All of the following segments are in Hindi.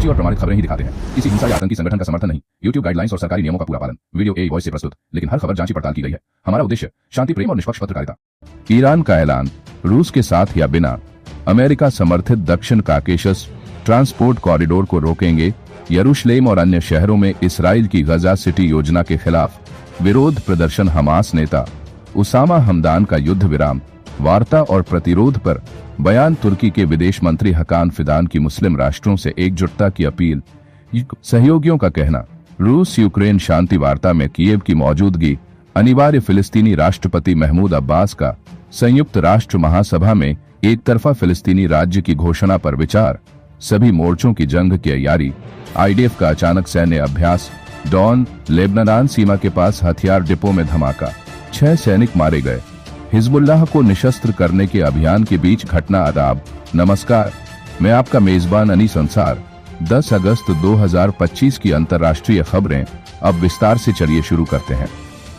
सच्ची और प्रमाणित खबरें ही दिखाते हैं, किसी हिंसा या आतंकी संगठन का समर्थन नहीं। YouTube गाइडलाइंस और सरकारी नियमों का पूरा पालन। वीडियो AI वॉइस से प्रस्तुत, लेकिन हर खबर जांची पड़ताल की गई है। हमारा उद्देश्य शांति, प्रेम और निष्पक्ष पत्रकारिता। ईरान का ऐलान, रूस के साथ या बिना अमेरिका समर्थित दक्षिण काकेशस ट्रांसपोर्ट कॉरिडोर को रोकेंगे। यरूशलेम और अन्य शहरों में इसराइल की गजा सिटी योजना के खिलाफ विरोध प्रदर्शन। हमास नेता उसामा हमदान का युद्ध विराम वार्ता और प्रतिरोध पर बयान। तुर्की के विदेश मंत्री हकान फिदान की मुस्लिम राष्ट्रों से एकजुटता की अपील। सहयोगियों का कहना, रूस यूक्रेन शांति वार्ता में कीव की मौजूदगी अनिवार्य। फिलिस्तीनी राष्ट्रपति महमूद अब्बास का संयुक्त राष्ट्र महासभा में एक तरफा फिलिस्तीनी राज्य की घोषणा पर विचार। सभी मोर्चों की जंग की तैयारी। IDF का अचानक सैन्य अभ्यास। डॉन लेबनान सीमा के पास हथियार डिपो में धमाका, 6 सैनिक मारे गए। हिजबुल्लाह को निशस्त्र करने के अभियान के बीच घटना। आदाब, नमस्कार, मैं आपका मेजबान अनीस अंसार। 10 अगस्त 2025 की अंतर्राष्ट्रीय खबरें अब विस्तार से चलिए शुरू करते हैं।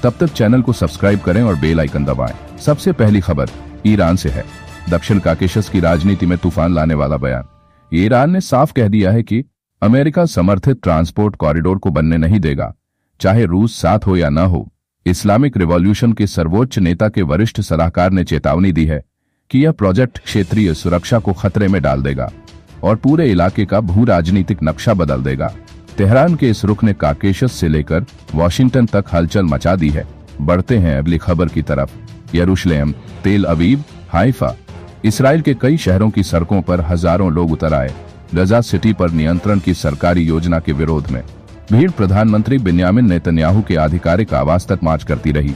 तब तक चैनल को सब्सक्राइब करें और बेल आइकन दबाएं। सबसे पहली खबर ईरान से है। दक्षिण काकेशस की राजनीति में तूफान लाने वाला बयान। ईरान ने साफ कह दिया है कि अमेरिका समर्थित ट्रांसपोर्ट कॉरिडोर को बनने नहीं देगा, चाहे रूस साथ हो या न हो। इस्लामिक रिवॉल्यूशन के सर्वोच्च नेता के वरिष्ठ सलाहकार ने चेतावनी दी है कि यह प्रोजेक्ट क्षेत्रीय सुरक्षा को खतरे में डाल देगा और पूरे इलाके का भू राजनीतिक नक्शा बदल देगा। तेहरान के इस रुख ने काकेशस से लेकर वॉशिंगटन तक हलचल मचा दी है। बढ़ते हैं अगली खबर की तरफ। यरूशलेम, तेल अवीव, हाइफा, इसराइल के कई शहरों की सड़कों पर हजारों लोग उतर आए। गजा सिटी पर नियंत्रण की सरकारी योजना के विरोध में भीड़ प्रधानमंत्री बिन्यामिन नेतन्याहू के आधिकारिक आवास तक मार्च करती रही।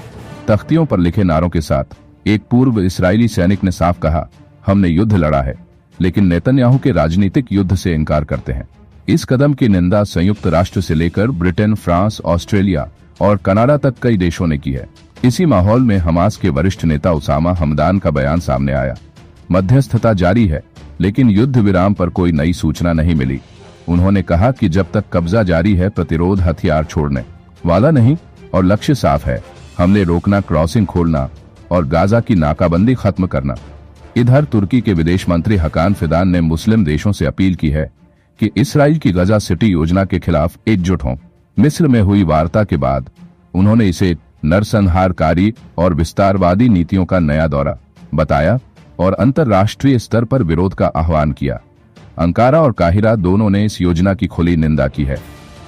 तख्तियों पर लिखे नारों के साथ एक पूर्व इस्राएली सैनिक ने साफ कहा, हमने युद्ध लड़ा है, लेकिन नेतन्याहू के राजनीतिक युद्ध से इनकार करते हैं। इस कदम की निंदा संयुक्त राष्ट्र से लेकर ब्रिटेन, फ्रांस, ऑस्ट्रेलिया और कनाडा तक कई देशों ने की है। इसी माहौल में हमास के वरिष्ठ नेता उसामा हमदान का बयान सामने आया। मध्यस्थता जारी है, लेकिन युद्ध विराम पर कोई नई सूचना नहीं मिली। उन्होंने कहा कि जब तक कब्जा जारी है, प्रतिरोध हथियार छोड़ने वाला नहीं और लक्ष्य साफ है, हमले रोकना, क्रॉसिंग खोलना और गाजा की नाकाबंदी खत्म करना। इधर तुर्की के विदेश मंत्री हकान फिदान ने मुस्लिम देशों से अपील की है कि इसराइल की गजा सिटी योजना के खिलाफ एकजुट हों। मिस्र में हुई वार्ता के बाद उन्होंने इसे नरसंहारकारी और विस्तारवादी नीतियों का नया दौरा बताया और अंतर्राष्ट्रीय स्तर पर विरोध का आह्वान किया। अंकारा और काहिरा दोनों ने इस योजना की खुली निंदा की है।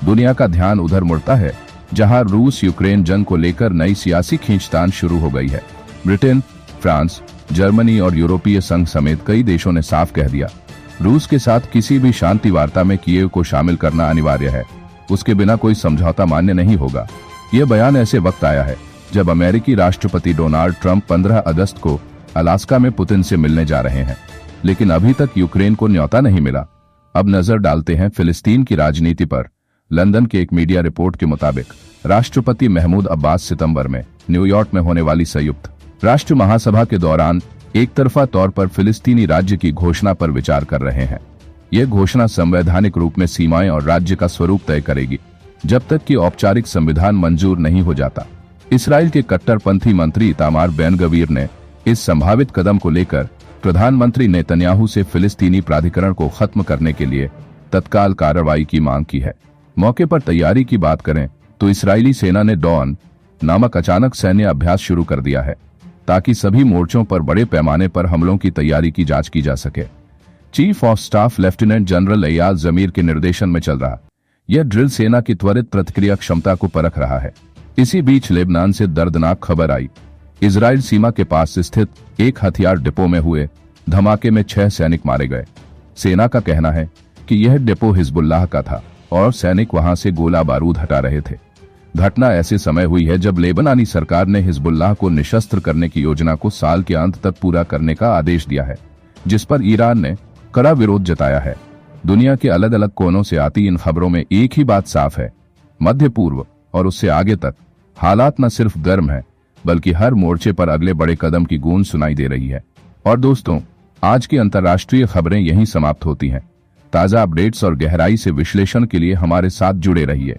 दुनिया का ध्यान उधर मुड़ता है जहां रूस यूक्रेन जंग को लेकर नई सियासी खींचतान शुरू हो गई है। ब्रिटेन, फ्रांस, जर्मनी और यूरोपीय संघ समेत कई देशों ने साफ कह दिया, रूस के साथ किसी भी शांति वार्ता में कीव को शामिल करना अनिवार्य है। उसके बिना कोई समझौता मान्य नहीं होगा। यह बयान ऐसे वक्त आया है जब अमेरिकी राष्ट्रपति डोनाल्ड ट्रंप 15 अगस्त को अलास्का में पुतिन से मिलने जा रहे हैं, लेकिन अभी तक यूक्रेन को न्योता नहीं मिला। अब नजर डालते हैं फिलिस्तीन की राजनीति पर। लंदन के एक मीडिया रिपोर्ट के मुताबिक राष्ट्रपति महमूद अब्बास सितंबर में न्यूयॉर्क में होने वाली संयुक्त राष्ट्र महासभा के दौरान एक तरफा तौर पर फिलिस्तीनी राज्य की घोषणा पर विचार कर रहे हैं। यह घोषणा संवैधानिक रूप में सीमाएं और राज्य का स्वरूप तय करेगी, जब तक कि औपचारिक संविधान मंजूर नहीं हो जाता। इसराइल के कट्टरपंथी मंत्री इतामार बेन-गवीर ने इस संभावित कदम को लेकर प्रधानमंत्री नेतन्याहू से फिलिस्तीनी प्राधिकरण को खत्म करने के लिए तत्काल कार्रवाई की मांग की है। मौके पर तैयारी की बात करें तो इस्राएली सेना ने डॉन नामक अचानक सैन्य अभ्यास शुरू कर दिया है, ताकि सभी मोर्चों पर बड़े पैमाने पर हमलों की तैयारी की जांच की जा सके। Chief of staff lieutenant general Ayaz Zameer के निर्देशन में चल रहा यह ड्रिल सेना की त्वरित प्रतिक्रिया क्षमता को परख रहा है। इसी बीच लेबनान से दर्दनाक खबर आई। इजराइल सीमा के पास स्थित एक हथियार डिपो में हुए धमाके में 6 सैनिक मारे गए। सेना का कहना है कि यह डिपो हिजबुल्लाह का था और सैनिक वहां से गोला बारूद हटा रहे थे। घटना ऐसे समय हुई है जब लेबनानी सरकार ने हिजबुल्लाह को निशस्त्र करने की योजना को साल के अंत तक पूरा करने का आदेश दिया है, जिस पर ईरान ने कड़ा विरोध जताया है। दुनिया के अलग अलग कोनों से आती इन खबरों में एक ही बात साफ है, मध्य पूर्व और उससे आगे तक हालात न सिर्फ गर्म है, बल्कि हर मोर्चे पर अगले बड़े कदम की गूंज सुनाई दे रही है। और दोस्तों, आज की अंतर्राष्ट्रीय खबरें यहीं समाप्त होती हैं। ताजा अपडेट्स और गहराई से विश्लेषण के लिए हमारे साथ जुड़े रहिए।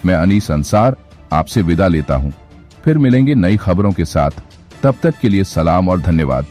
मैं अनीस अंसार आपसे विदा लेता हूं। फिर मिलेंगे नई खबरों के साथ। तब तक के लिए सलाम और धन्यवाद।